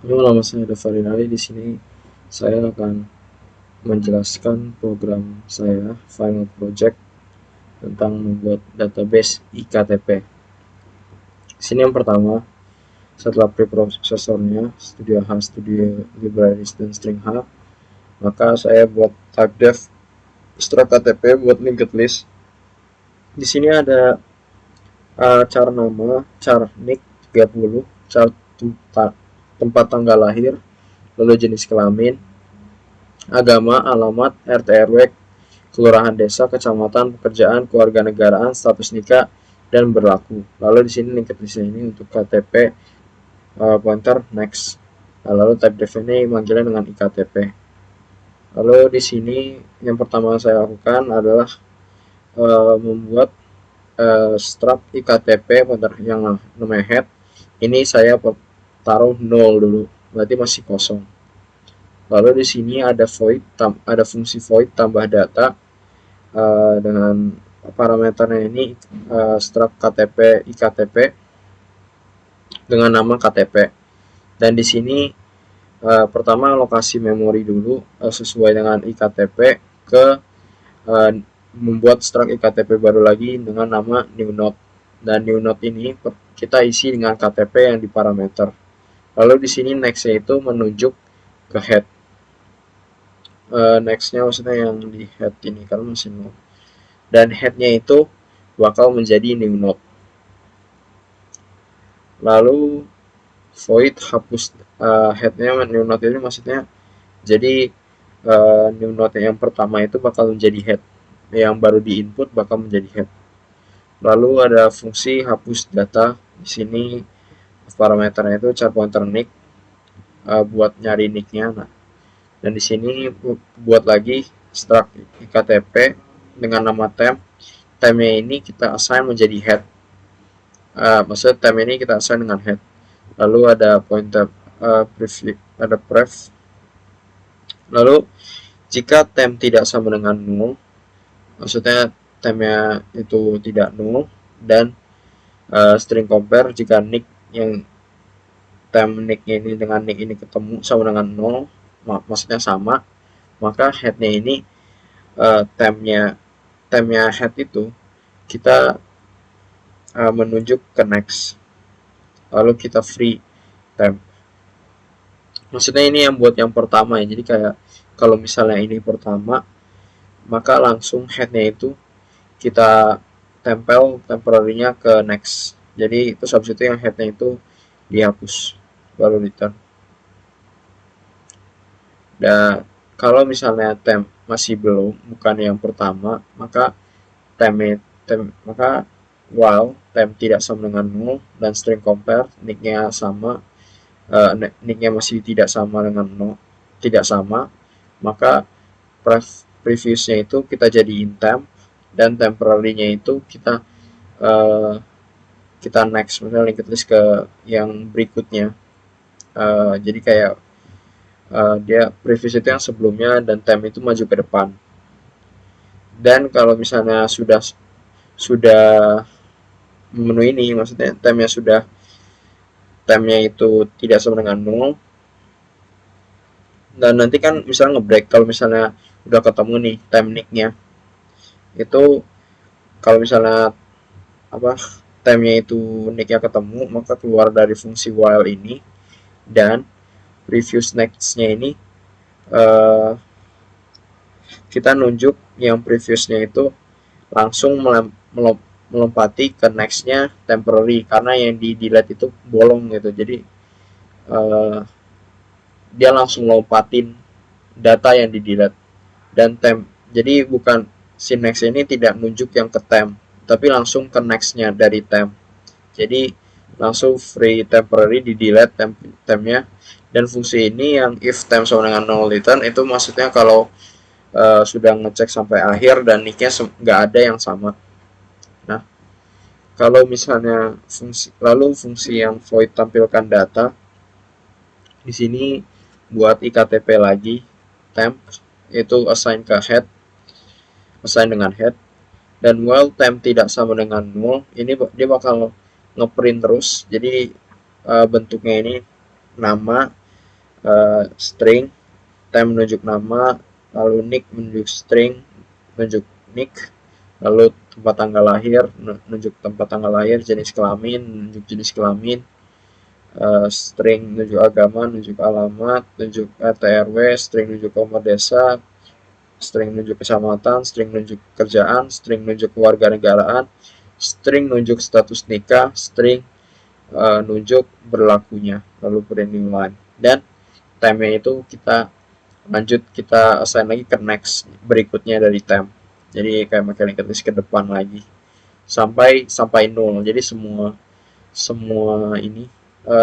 Halo, nama saya Dafarin Ali. Di sini saya akan menjelaskan program saya, final project tentang membuat database iktp. Di sini yang pertama, setelah preprosesornya, Studio H, Studio Libraries, dan String H, maka saya buat type def struct ktp buat linked list. Di sini ada char nama, char nick 30, char tempat tanggal lahir, lalu jenis kelamin, agama, alamat, RT RW, kelurahan desa, kecamatan, pekerjaan, kewarganegaraan, status nikah, dan berlaku. Lalu di sini linked listnya ini untuk KTP, pointer next. Lalu type def ini manggilnya dengan iktp. Lalu di sini yang pertama saya lakukan adalah membuat struct iktp pointer yang namanya head. Ini saya taruh 0 dulu, berarti masih kosong. Lalu di sini ada fungsi void tambah data dengan parameternya ini struct ktp iktp dengan nama ktp. Dan di sini pertama lokasi memori dulu sesuai dengan iktp ke membuat struct iktp baru lagi dengan nama new node. Dan new node ini kita isi dengan ktp yang diparameter. Lalu di sini next-nya itu menunjuk ke head. Next-nya maksudnya yang di head ini karena masih node. Dan head-nya itu bakal menjadi new node. Lalu void hapus head-nya new node ini maksudnya jadi new node yang pertama itu bakal menjadi head, yang baru di input bakal menjadi head. Lalu ada fungsi hapus data. Di sini parameternya itu char pointer nick buat nyari nicknya. Nah, dan di sini buat lagi struct iktp dengan nama temp. Tempnya ini kita assign menjadi head. Maksudnya temp ini kita assign dengan head. Lalu ada pointer ada pref. Lalu jika temp tidak sama dengan null, maksudnya tempnya itu tidak null, dan string compare jika nick yang temp nicknya ini dengan nick ini ketemu sama dengan null, maksudnya sama, maka headnya ini tempnya head itu kita menunjuk ke next, lalu kita free temp. Maksudnya ini yang buat yang pertama ya, jadi kayak kalau misalnya ini pertama, maka langsung headnya itu kita tempel temporary-nya ke next. Jadi terus habis itu yang headnya itu dihapus baru return. Dan kalau misalnya temp masih belum, bukan yang pertama, maka maka while temp tidak sama dengan null dan string compare nicknya sama, nicknya masih tidak sama dengan null, tidak sama, maka previousnya itu kita jadiin temp dan temporary-nya itu kita next, misalnya linked list ke yang berikutnya. Jadi kayak dia previous itu yang sebelumnya dan temp itu maju ke depan. Dan kalau misalnya sudah memenuhi ini, maksudnya tempnya itu tidak sama dengan null, dan nanti kan misalnya ngebreak kalau misalnya udah ketemu nih temp nicknya itu, kalau misalnya apa tempnya itu nicknya ketemu, maka keluar dari fungsi while ini, dan previous next-nya ini kita nunjuk yang previousnya itu langsung melompati ke next-nya temporary, karena yang di delete itu bolong gitu. Jadi dia langsung lompatin data yang di delete dan temp. Jadi bukan si next ini tidak nunjuk yang ke temp, tapi langsung ke next-nya dari temp. Jadi langsung free temporary di delete tempnya. Dan fungsi ini yang if temp sama dengan null return itu maksudnya kalau sudah ngecek sampai akhir dan nicknya nggak ada yang sama. Nah, kalau misalnya fungsi yang void tampilkan data, di sini buat iktp lagi temp itu assign ke head, assign dengan head, dan while temp tidak sama dengan null, ini dia bakal ngeprint terus. Jadi bentuknya ini nama string, time menunjuk nama, lalu nick menunjuk string, menunjuk nick, lalu tempat tanggal lahir, menunjuk tempat tanggal lahir, jenis kelamin, menunjuk jenis kelamin, string menunjuk agama, menunjuk alamat, menunjuk RT RW, string menunjuk nomor desa, string menunjuk kecamatan, string menunjuk kerjaan, string menunjuk kewarganegaraan, string menunjuk status nikah, string nunjuk berlakunya, lalu print new line. Dan time-nya itu kita lanjut, kita assign lagi ke next berikutnya dari time. Jadi kayak mechanical list ke depan lagi sampai 0. Jadi semua ini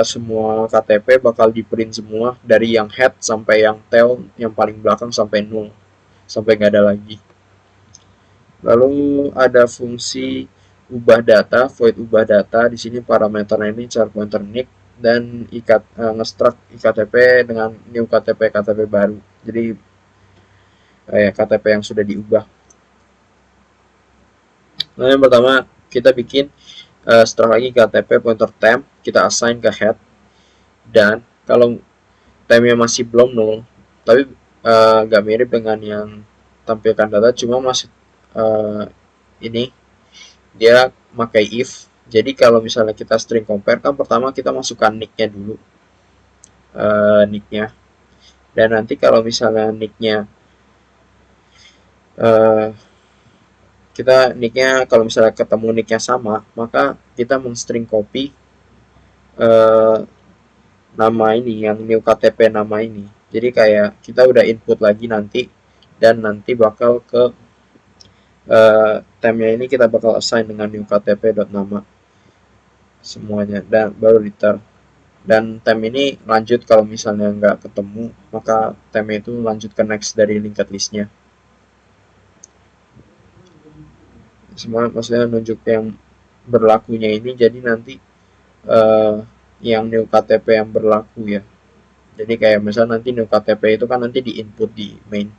semua KTP bakal di print semua dari yang head sampai yang tail, yang paling belakang sampai 0, sampai nggak ada lagi. Lalu ada fungsi ubah data, void ubah data. Di sini parameternya ini char pointer nick dan nge-struct iktp dengan new KTP baru. Jadi KTP yang sudah diubah. Nah, yang pertama kita bikin struct lagi KTP pointer temp, kita assign ke head. Dan kalau temnya masih belum 0, tapi agak mirip dengan yang tampilkan data, cuma masih ini dia pakai if. Jadi kalau misalnya kita string compare, kan pertama kita masukkan nicknya dulu, nicknya. Dan nanti kalau misalnya nicknya kita nicknya, kalau misalnya ketemu nicknya sama, maka kita mengstring copy nama ini, yang new KTP nama ini. Jadi kayak kita udah input lagi nanti, dan nanti bakal ke temnya ini kita bakal assign dengan new KTP.nama semuanya, dan baru return. Dan tem ini lanjut kalau misalnya nggak ketemu, maka tem itu lanjut ke next dari linked listnya. Semua maksudnya nunjuk yang berlakunya ini, jadi nanti yang new KTP yang berlaku ya. Jadi kayak misalnya nanti new KTP itu kan nanti di input di main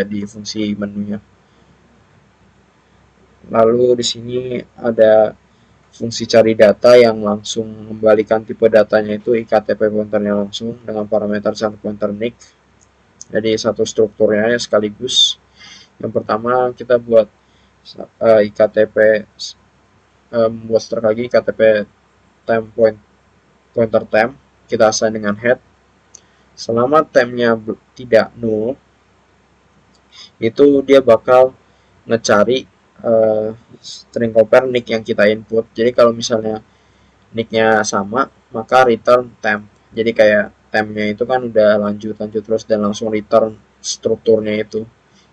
di fungsi menunya. Lalu di sini ada fungsi cari data yang langsung membalikan tipe datanya itu iktp pointernya langsung dengan parameter char pointer nick. Jadi satu strukturnya sekaligus. Yang pertama kita buat iktp membuat struct lagi iktp temp pointer temp, kita assign dengan head. Selama tempnya tidak 0, itu dia bakal ngecari string compare nick yang kita input. Jadi kalau misalnya nicknya sama, maka return temp. Jadi kayak tempnya itu kan udah lanjut terus dan langsung return strukturnya itu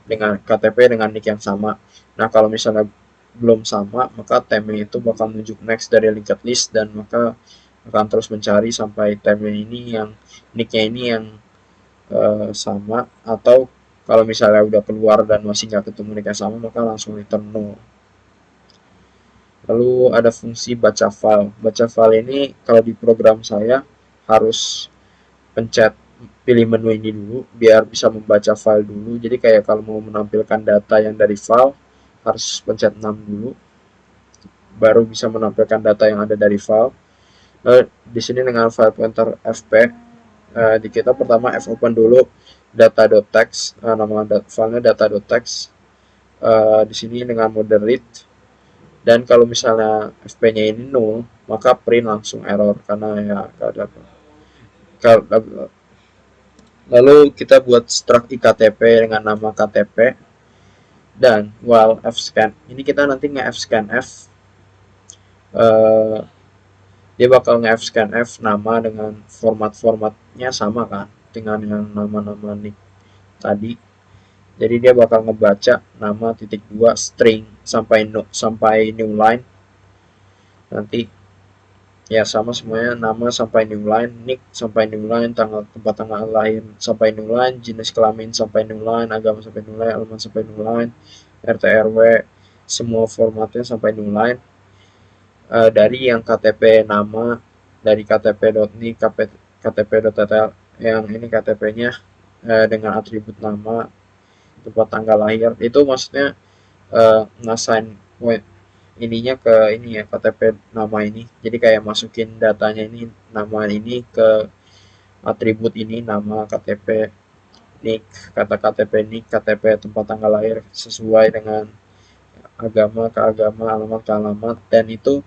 dengan KTP dengan nick yang sama. Nah kalau misalnya belum sama, maka tempnya itu bakal nunjuk next dari linked list, dan maka akan terus mencari sampai tempnya ini yang nicknya ini yang sama, atau kalau misalnya udah keluar dan masih nggak ketemu nick yang sama, maka langsung return 0. Lalu ada fungsi baca file. Baca file ini kalau di program saya harus pencet pilih menu ini dulu biar bisa membaca file dulu. Jadi kayak kalau mau menampilkan data yang dari file harus pencet 6 dulu baru bisa menampilkan data yang ada dari file. Di sini dengan file pointer fp, di kita pertama fopen dulu data.txt, nama filenya data.txt. Di sini dengan mode read, dan kalau misalnya fp-nya ini 0, maka print langsung error karena ya ada. Lalu kita buat struct iktp dengan nama ktp, dan while fscan ini kita nanti nge-fscan f, dia bakal nge-fscan f nama dengan formatnya sama kan dengan yang nama-nama nick tadi. Jadi dia bakal ngebaca nama .2 string sampai new line. Nanti ya sama semuanya, nama sampai new line, nick sampai new line, tempat tanggal lahir sampai new line, jenis kelamin sampai new line, agama sampai new line, alamat sampai new line, RT RW semua formatnya sampai new line. Dari yang KTP nama, dari ktp.nick, ktp.ttl, yang ini KTP-nya dengan atribut nama, tempat tanggal lahir, itu maksudnya ngassign ininya ke ini ya, KTP nama ini. Jadi kayak masukin datanya ini, nama ini ke atribut ini, nama, KTP, NIK, kata KTP NIK, KTP tempat tanggal lahir sesuai dengan agama ke agama, alamat ke alamat, dan itu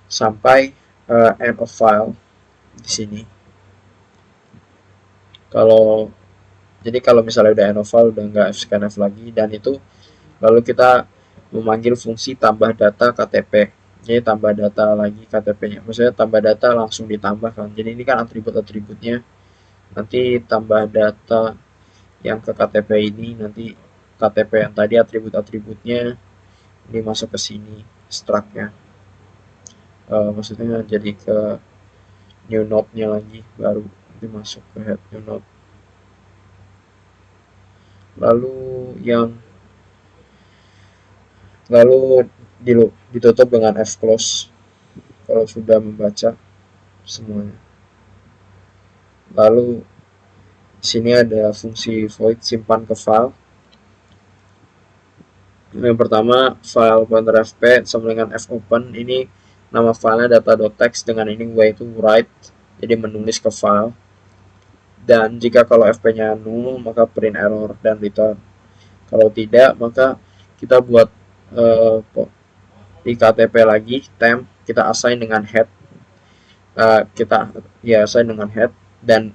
sampai end of file di sini. Kalau misalnya udah end of file, udah nggak scanf lagi, dan itu lalu kita memanggil fungsi tambah data KTP. Jadi tambah data lagi KTP-nya, maksudnya tambah data langsung ditambahkan. Jadi ini kan atribut-atributnya, nanti tambah data yang ke KTP ini, nanti KTP yang tadi atribut-atributnya ini masuk ke sini struct-nya. Maksudnya jadi ke new node-nya lagi, baru nanti masuk ke head new node. Lalu ditutup dengan fclose kalau sudah membaca semuanya. Lalu di sini ada fungsi void simpan ke file. Yang pertama, file pointer fp sama dengan fopen. Ini nama filenya data.txt, dengan ini yaitu write, jadi menulis ke file. Dan jika kalau fp-nya null, maka print error dan return. Kalau tidak, maka kita buat di KTP lagi temp, kita assign dengan head, assign dengan head, dan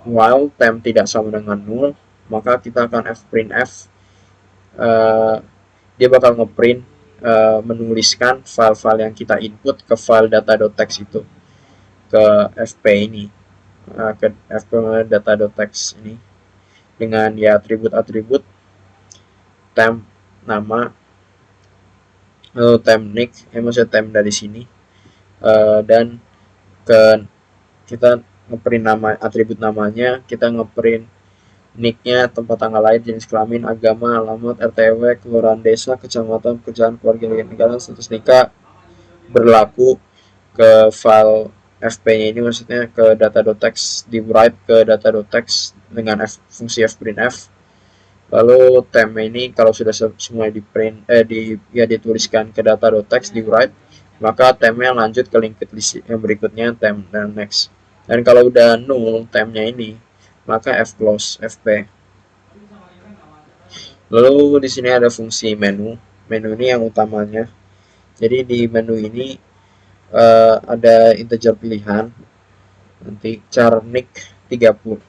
while temp tidak sama dengan null, maka kita akan fprintf, dia bakal ngeprint, menuliskan file-file yang kita input ke file data.txt itu, ke fp ini, ke fp data.txt ini, dengan ya atribut-atribut temp nama, temp nick, maksudnya temp dari sini, dan kita ngeprint nama, atribut namanya, kita ngeprint nicknya, tempat tanggal lahir, jenis kelamin, agama, alamat, RTW, kelurahan desa, kecamatan, pekerjaan, keluarga negara, status nikah, berlaku ke file fp-nya ini, maksudnya ke data.txt, di write ke data.txt dengan fungsi fprintf. Lalu temp ini kalau sudah semua di-print, dituliskan ke data.txt, di write, maka tempnya lanjut ke linked list yang berikutnya, temp dan next. Dan kalau udah null tempnya ini, maka fclose fp. Lalu di sini ada fungsi menu. Menu ini yang utamanya. Jadi di menu ini ada integer pilihan. Nanti char nick 30.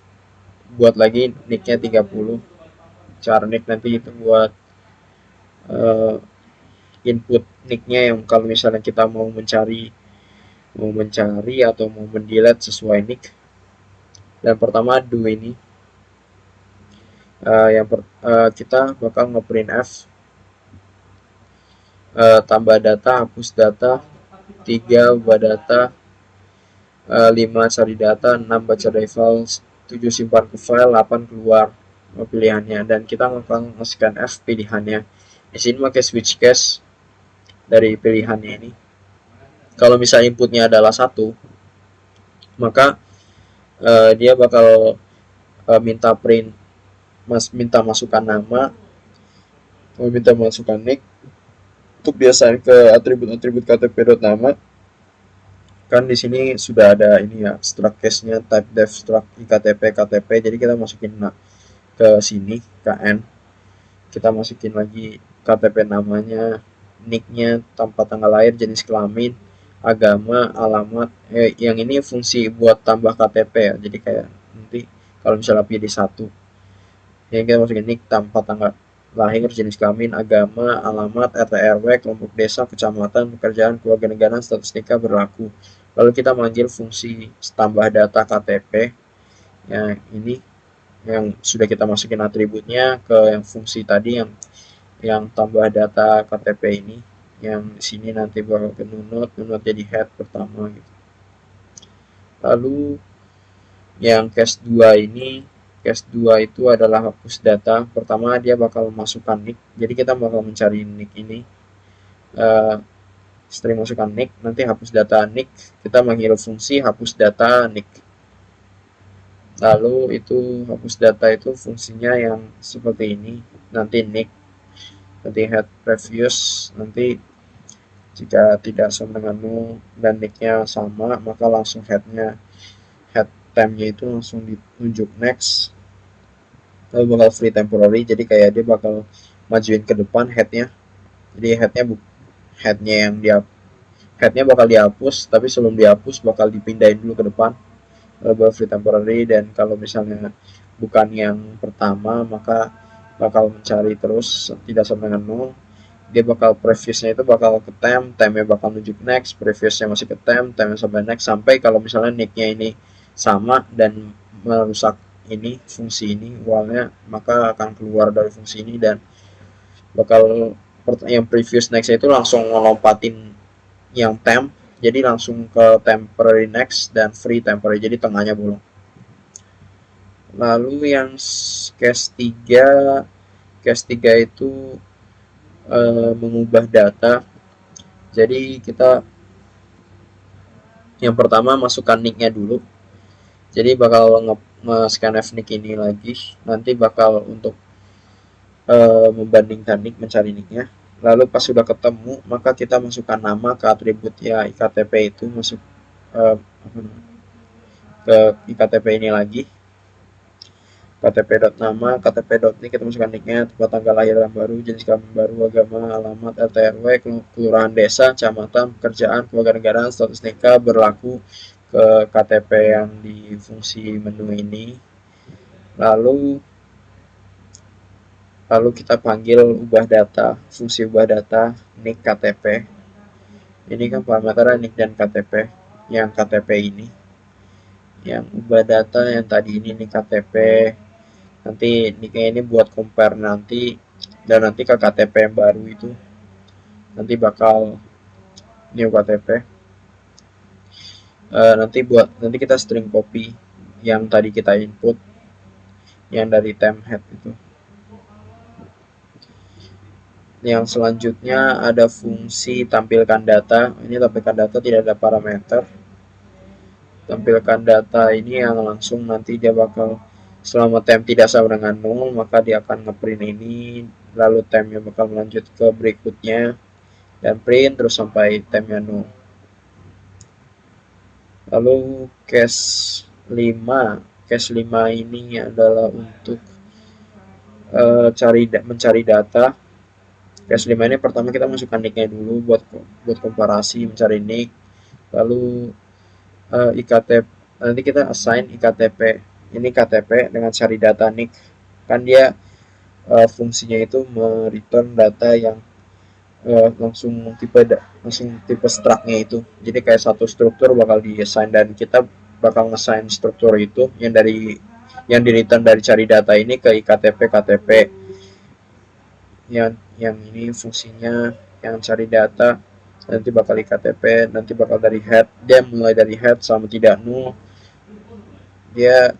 Buat lagi nicknya 30. Char nick nanti itu buat input nicknya, yang kalau misalnya kita mau mencari atau mau mendelete sesuai nick. Dan pertama do ini, kita bakal ngeprint f, tambah data, hapus data, 3 ubah data, 5 cari data, 6 baca dari file, 7 simpan ke file, 8 keluar pilihannya, dan kita akan nge-scan f pilihannya. Di sini pakai switch case dari pilihannya ini. Kalau misalnya inputnya adalah 1, maka dia bakal minta masukkan nama, minta masukkan nick, untuk biasanya ke atribut-atribut KTP.nama. Kan di sini sudah ada ini ya, struct case-nya, type def struct iktp KTP, jadi kita masukin ke sini kn, kita masukin lagi KTP namanya, nicknya, tempat tanggal lahir, jenis kelamin, agama, alamat. Yang ini fungsi buat tambah KTP ya, jadi kayak nanti kalau misalnya pilih 1, yang kita masukin nick, tempat tanggal lahir, jenis kelamin, agama, alamat, RT/RW, kelompok desa, kecamatan, pekerjaan, keluarga negara, status nikah, berlaku. Lalu kita manggil fungsi tambah data KTP, yang ini yang sudah kita masukin atributnya ke yang fungsi tadi, yang tambah data KTP ini, yang di sini nanti bakal ke node jadi head pertama gitu. Lalu yang case 2 ini, case 2 itu adalah hapus data. Pertama dia bakal masukkan nick, jadi kita bakal mencari nick ini, string masukkan nick, nanti hapus data nick, kita manggil fungsi hapus data nick. Lalu itu hapus data itu fungsinya yang seperti ini, nanti nick, nanti head previous, nanti jika tidak sama dengan null dan nicknya sama, maka langsung head temnya itu langsung ditunjuk next, lalu bakal free temporary, jadi kayak dia bakal majuin ke depan headnya, jadi headnya bakal dihapus, tapi sebelum dihapus bakal dipindahin dulu ke depan, lalu bakal free temporary. Dan kalau misalnya bukan yang pertama maka bakal mencari terus tidak sama dengan 0, dia bakal previousnya itu bakal ke temnya bakal nunjuk next, previousnya masih ke temnya sampai next, sampai kalau misalnya nicknya ini sama dan merusak ini fungsi ini awalnya, maka akan keluar dari fungsi ini dan bakal yang previous next itu langsung ngelompatin yang temp, jadi langsung ke temporary next dan free temporary, jadi tengahnya bolong. Lalu yang case 3 itu mengubah data. Jadi kita yang pertama masukkan nicknya dulu, jadi bakal nge-scanf nick ini lagi, nanti bakal untuk membandingkan nick, mencari nicknya. Lalu pas sudah ketemu maka kita masukkan nama ke atribut ya iktp itu, masuk ke iktp ini lagi, ktp.nama, ktp.nick, kita masukkan nicknya, tempat tanggal lahir yang baru, jenis kelamin baru, agama, alamat, RT RW, kelurahan desa, kecamatan, pekerjaan, kewarganegaraan, status nikah, berlaku ke KTP yang di fungsi menu ini. Lalu kita panggil ubah data, fungsi ubah data nick KTP. Ini kan parameter nick dan KTP, yang KTP ini, yang ubah data yang tadi ini nick KTP. Nanti nicknya ini buat compare nanti, dan nanti ke KTP yang baru itu nanti bakal new KTP. Nanti kita string copy yang tadi kita input yang dari temp head itu. Yang selanjutnya ada fungsi tampilkan data. Ini tampilkan data tidak ada parameter. Tampilkan data ini yang langsung nanti dia bakal, selama temp tidak sama dengan 0 maka dia akan ngeprint ini, lalu tempnya bakal melanjut ke berikutnya dan print terus sampai tempnya 0. Lalu case 5 ini adalah untuk mencari data. Case 5 ini pertama kita masukkan nicknya dulu buat komparasi, mencari nick. Lalu iktp, nanti kita assign iktp ini KTP dengan cari data nick, kan dia fungsinya itu return data yang langsung tipe struct-nya itu, jadi kayak satu struktur bakal di-assign, dan kita bakal nge-assign struktur itu yang di return dari cari data ini ke iktp KTP yang ini fungsinya yang cari data, nanti bakal iktp, nanti bakal dari head, dia mulai dari head sama tidak null, dia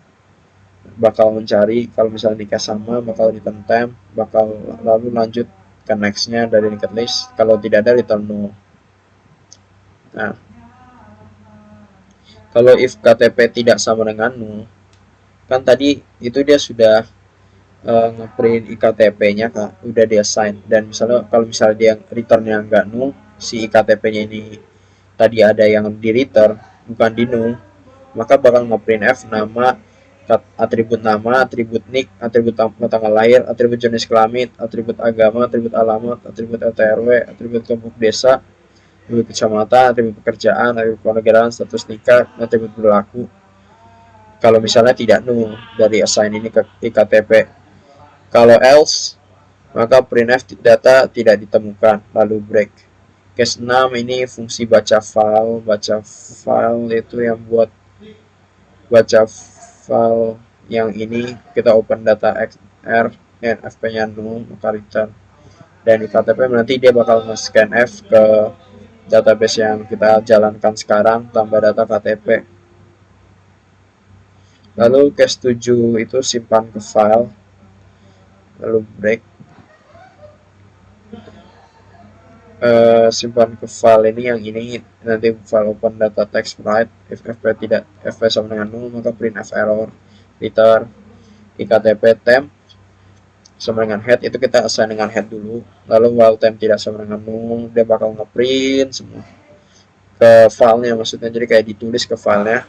bakal mencari kalau misalnya nikah sama bakal return temp, bakal lalu lanjut ke nextnya dari linked list, kalau tidak ada return null. Nah, kalau if KTP tidak sama dengan null, kan tadi itu dia sudah ngeprint iktp-nya Kak, udah di assign, dan misalnya kalau misalnya dia returnnya nggak null, si iktp-nya ini tadi ada yang di return bukan di null, maka bakal ngeprint f nama, atribut nama, atribut nick, atribut tanggal lahir, atribut jenis kelamin, atribut agama, atribut alamat, atribut RT RW, atribut kelompok desa, atribut kecamatan, atribut pekerjaan, atribut kewarganegaraan, status nikah, atribut berlaku. Kalau misalnya tidak null dari assign ini ke iktp. Kalau else, maka printf data tidak ditemukan, lalu break. Case 6 ini fungsi baca file. Baca file itu yang buat baca file yang ini, kita open data xr dan fp-nya 0 maka return, dan di KTP nanti dia bakal nge-scan f ke database yang kita jalankan sekarang tambah data KTP. Lalu case 7 itu simpan ke file, lalu break. Simpan ke file ini yang ini, nanti file open data text write, if fp tidak fp sama dengan 0 maka print f error, return iktp temp sama dengan head, itu kita assign dengan head dulu, lalu while temp tidak sama dengan 0 dia bakal ngeprint semua ke filenya, maksudnya jadi kayak ditulis ke filenya.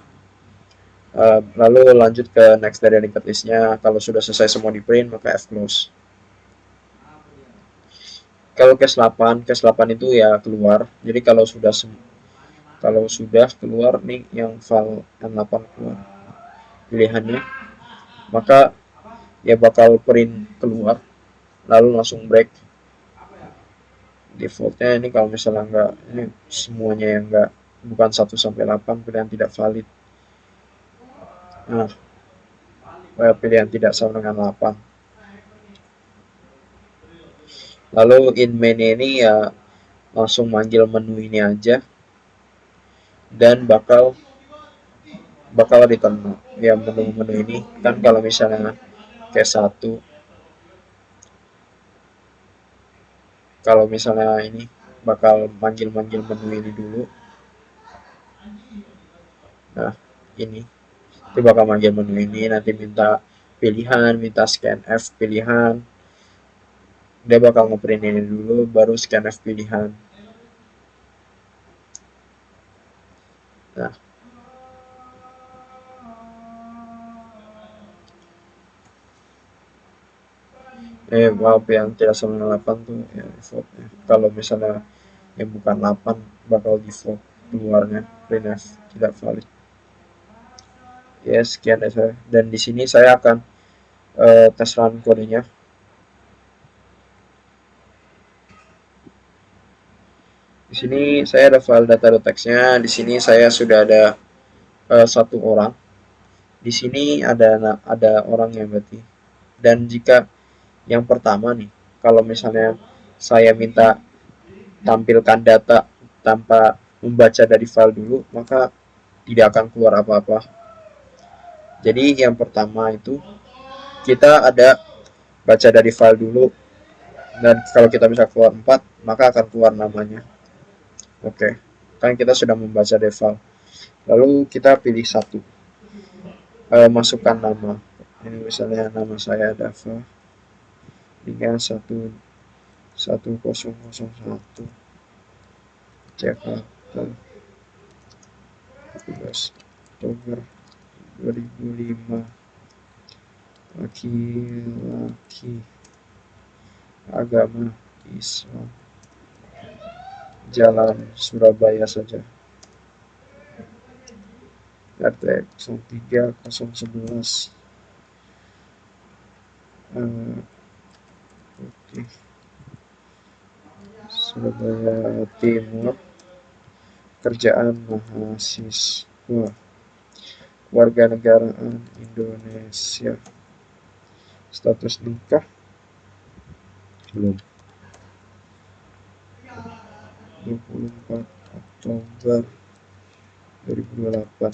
Lalu lanjut ke next dari linked listnya. Kalau sudah selesai semua di print, maka F-close. Kalau case 8 itu ya keluar. Jadi kalau sudah keluar nih yang file N8 keluar pilihannya, maka ya bakal print keluar, lalu langsung break. Defaultnya ini kalau misalnya enggak, ini semuanya yang enggak, bukan 1 sampai 8 pilihan tidak valid. Nah, pilihan tidak sama dengan 8. Lalu in main ini ya langsung manggil menu ini aja, dan bakal return ya menu-menu ini. Kan kalau misalnya kayak satu, kalau misalnya ini bakal manggil-manggil menu ini dulu. Nah, ini bakal manggil menu ini, nanti minta pilihan, minta scan F pilihan. Dia bakal ngeprint ini dulu, baru scan F pilihan. Nah, maaf yang tidak sama dengan 8 tuh ya defaultnya. Kalau misalnya yang bukan 8 bakal default keluarnya printf tidak valid. Ya sekian ya saya. Dan di sini saya akan tes run kodenya. Di sini saya ada file data.txt-nya. Di sini saya sudah ada satu orang. Di sini ada orangnya berarti. Dan jika yang pertama nih, kalau misalnya saya minta tampilkan data tanpa membaca dari file dulu, maka tidak akan keluar apa-apa. Jadi yang pertama itu kita ada baca dari file dulu, dan kalau kita bisa keluar 4, maka akan keluar namanya. Oke, kan kita sudah membaca dari file. Lalu kita pilih satu, masukkan nama. Ini misalnya nama saya Dava dengan 1001 Jakarta 17 Oktober 2005, laki-laki, agama Islam, jalan Surabaya saja, RT 03 011, Putih, Surabaya Timur, kerjaan mahasiswa, warga negaraan Indonesia, status nikah belum, 24 Oktober 2028.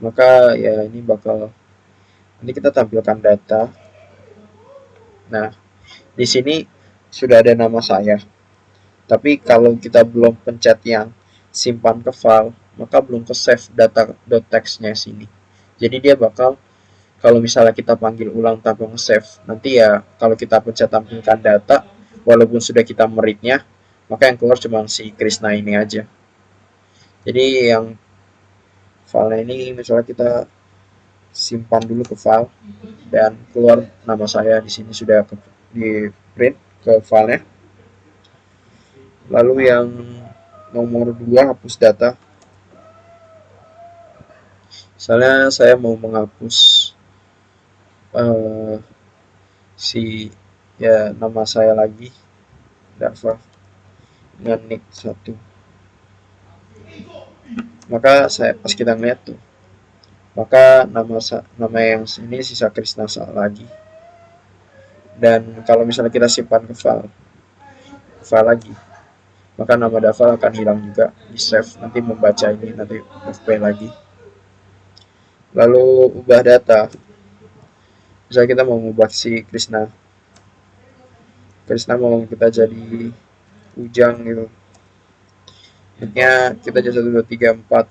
Maka ya ini kita tampilkan data. Nah, di sini sudah ada nama saya. Tapi kalau kita belum pencet yang simpan ke file, maka belum ke save data.txt-nya sini. Jadi dia bakal, kalau misalnya kita panggil ulang tanpa nge-save, nanti ya kalau kita pencet tampilkan data, walaupun sudah kita meread-nya, maka yang keluar cuma si Krishna ini aja. Jadi yang file ini misalnya kita simpan dulu ke file, dan keluar nama saya di sini sudah di print ke filenya. Lalu yang nomor 2, hapus data. Misalnya saya mau menghapus si ya nama saya lagi, Dava dengan nick 1. Maka pas kita ngeliat tuh, maka nama yang ini sisa Krishna lagi. Dan kalau misalnya kita simpan ke file lagi, maka nama Dava akan hilang juga di save, nanti membaca ini nanti FP lagi. Lalu ubah data, misalnya kita mau mengubah si Krishna mau kita jadi Ujang gitu, intinya kita jadi 1 2 3 4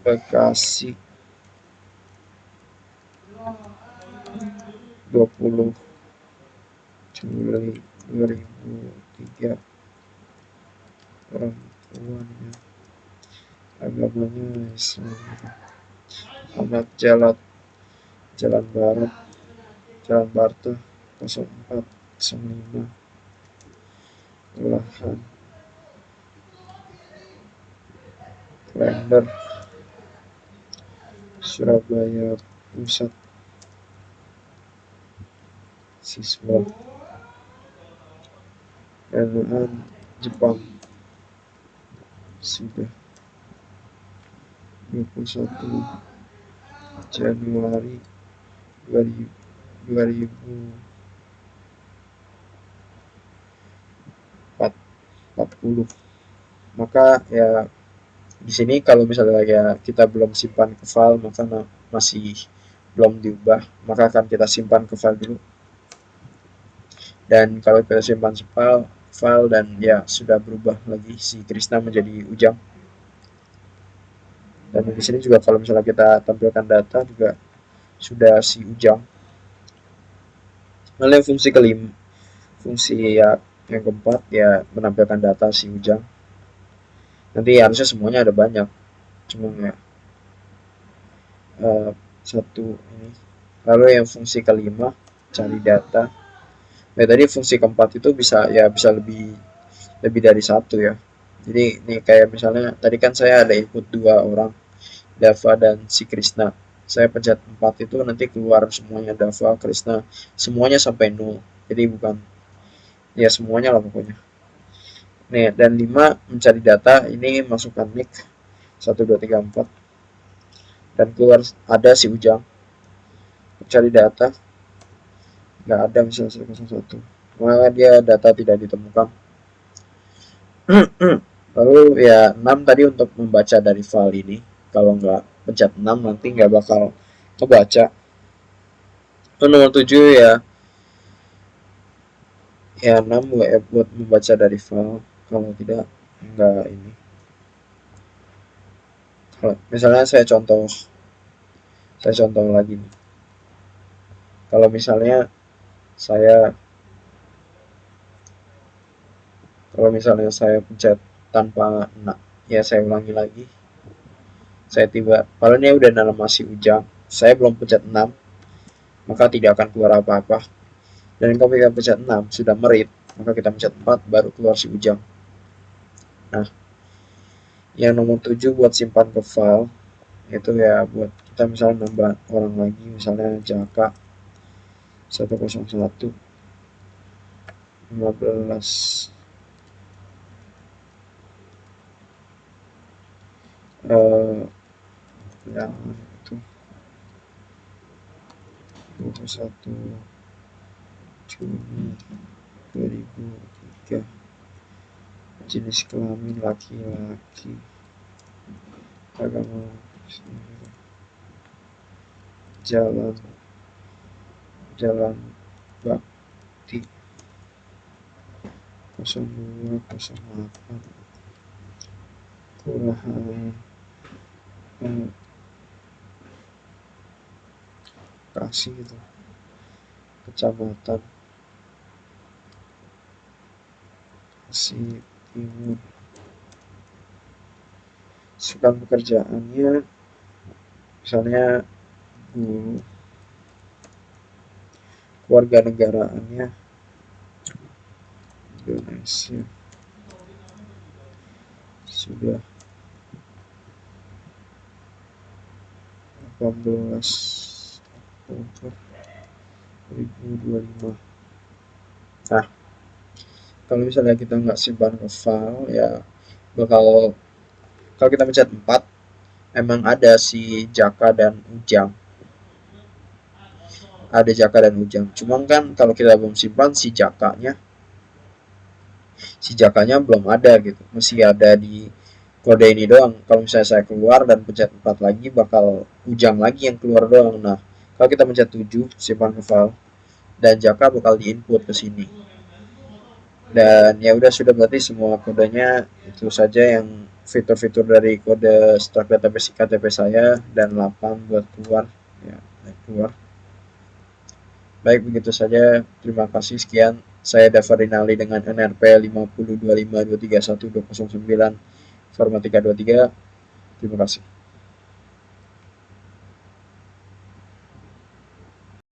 Bekasi 20 Juli 2003, orang tuanya agamanya Islam. Ahmad Jalan Barat, Jalan Barta 0405, Kelurahan Klender, Surabaya Pusat. Siswa Keadaan Jepang sudah 21 Januari 2040. Maka ya di sini kalau misalnya ya kita belum simpan ke file, maka masih belum diubah, maka akan kita simpan ke file dulu. Dan kalau kita simpan file dan ya sudah berubah lagi si Krishna menjadi Ujang. Dan di sini juga kalau misalnya kita tampilkan data juga sudah si Ujang. Lalu fungsi kelima, fungsi ya yang keempat ya menampilkan data si Ujang. Nanti harusnya semuanya ada banyak, cuma ya satu ini. Lalu yang fungsi kelima cari data. Nah tadi fungsi keempat itu bisa lebih dari satu ya. Jadi ini kayak misalnya tadi kan saya ada input 2 orang, Dava dan si Krishna. Saya pencet 4 itu nanti keluar semuanya Dava, Krishna, semuanya sampai 0. Jadi bukan ya semuanya lah pokoknya. Nih, dan 5 mencari data, ini masukkan nick 1 2 3 4 dan keluar ada si Ujang. Mencari data nggak ada misalnya 101, maka dia data tidak ditemukan. Lalu ya 6 tadi untuk membaca dari file ini, kalau nggak pencet 6 nanti nggak bakal kebaca. Lalu nomor 7 ya 6 buat membaca dari file, kalau tidak nggak ini. Kalau misalnya saya contoh lagi nih, kalau misalnya saya pencet tanpa ya saya ulangi lagi, saya kalau ini udah dalam masih Ujang, saya belum pencet 6, maka tidak akan keluar apa-apa. Dan kalau kita pencet 6 sudah merit, maka kita pencet 4 baru keluar si Ujang. Nah, yang nomor 7 buat simpan ke file, itu ya buat kita misalnya nambah orang lagi, misalnya Jaka 101 15 yang itu 21 Juni 2003, jenis kelamin laki-laki, agama jalan bakti 0208, kelurahan Kasih itu, kecamatan Kasih Timur. Sukan pekerjaannya misalnya guru, keluarga negaraannya Indonesia, sudah 18 Oktober 2025. Nah, kalau misalnya kita nggak simpan ke file ya bakal, kalau kita pencet 4 emang ada si Jaka dan Ujang, cuman kan kalau kita belum simpan si Jakanya belum ada gitu, masih ada di kode ini doang. Kalau misalnya saya keluar dan pencet 4 lagi, bakal Ujang lagi yang keluar doang. Nah, kalau kita pencet 7 simpan ke file, dan Jaka bakal diinput ke sini. Dan ya udah, sudah, berarti semua kodenya itu saja yang fitur-fitur dari kode struct database iktp saya, dan 8 buat keluar ya, keluar. Baik, begitu saja. Terima kasih, sekian. Saya Dava Rinaldi dengan NRP 5025231209 Informatika 23. Terima kasih.